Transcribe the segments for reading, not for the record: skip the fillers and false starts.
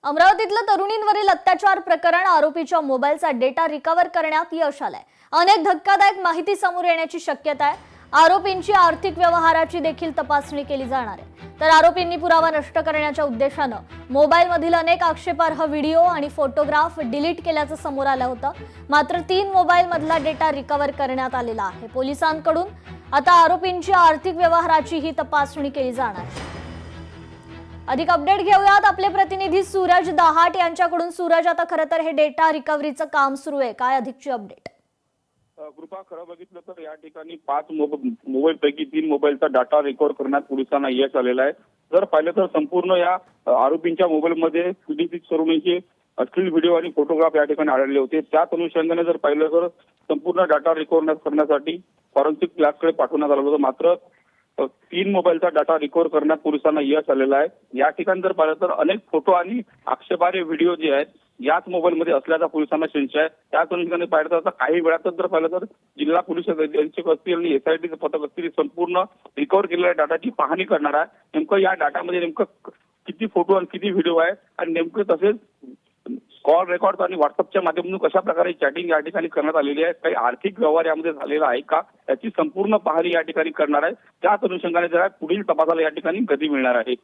अमरावतीतलं तरुणींवरील अत्याचार प्रकरण आरोपीच्या मोबाईलचा डेटा रिकव्हर करण्यात यश आलंय। अनेक धक्कादायक माहिती समोर येण्याची शक्यता आहे। आरोपींची आर्थिक व्यवहाराची देखील तपासणी केली जाणार आहे। तर आरोपींनी पुरावा नष्ट करण्याच्या उद्देशाने मोबाईलमधील अनेक आक्षेपार्ह व्हिडिओ आणि फोटोग्राफ डिलीट केल्याचं समोर आलं होतं। मात्र 3 मोबाईलमधला डेटा रिकव्हर करण्यात आलेला आहे। पोलिसांकडून आता आरोपींची आर्थिक व्यवहाराची ही तपासणी केली जाणार आहे। अधिक अपडेट घेऊयात आपले प्रतिनिधी सूरज दहाट यांच्याकडून। सूरज, आता खरं तर हे डेटा रिकव्हरीचं काम सुरू आहे, काय अधिकची अपडेट? कृपा, खरं बघितलं तर या ठिकाणी 5 मोबाईल पैकी 3 मोबाईलचा डाटा रिकव्हर करण्यात पोलिसांना यश आलेलं आहे। जर पाहिलं तर संपूर्ण या आरोपींच्या मोबाईलमध्ये पीडित तरुणीचे अश्लील व्हिडिओ आणि फोटोग्राफ या ठिकाणी आढळले होते। त्याच अनुषंगाने जर पाहिलं तर संपूर्ण डाटा रिकव्हर करण्यासाठी फॉरेन्सिक लॅबकडे पाठवण्यात आलं होतं। मात्र 3 मोबाईलचा डाटा रिकव्हर करण्यात पोलिसांना यश आलेलं आहे। या ठिकाणी जर पाहिलं तर अनेक फोटो आणि आक्षेपार्ह व्हिडिओ जे आहेत याच मोबाईलमध्ये असल्याचा पोलिसांना संशय आहे। त्याच अनुषंगाने पाहिलं तर काही वेळातच जर पाहिलं तर जिल्हा पोलीस अधीक्षक असतील आणि एसआयटीचे पथक असतील संपूर्ण रिकव्हर केलेल्या डाटाची पाहणी करणार आहे। नेमकं या डाटामध्ये नेमकं किती फोटो आणि किती व्हिडिओ आहे आणि नेमकं तसेच कॉल रेकॉर्ड आणि व्हॉट्सअपच्या माध्यमातून कशा प्रकारे चॅटिंग या ठिकाणी करण्यात आलेली आहे, काही आर्थिक व्यवहार यामध्ये झालेला आहे का, याची संपूर्ण पाहणी या ठिकाणी करणार आहे। त्याच अनुषंगाने जरा पुढील तपासाला या ठिकाणी गती मिळणार आहे।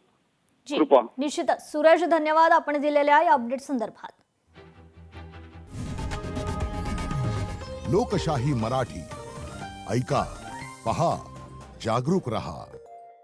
कृपा, निश्चितच सूरज, धन्यवाद आपण दिलेल्या या अपडेट संदर्भात। लोकशाही मराठी ऐका, पहा, जागरूक रहा।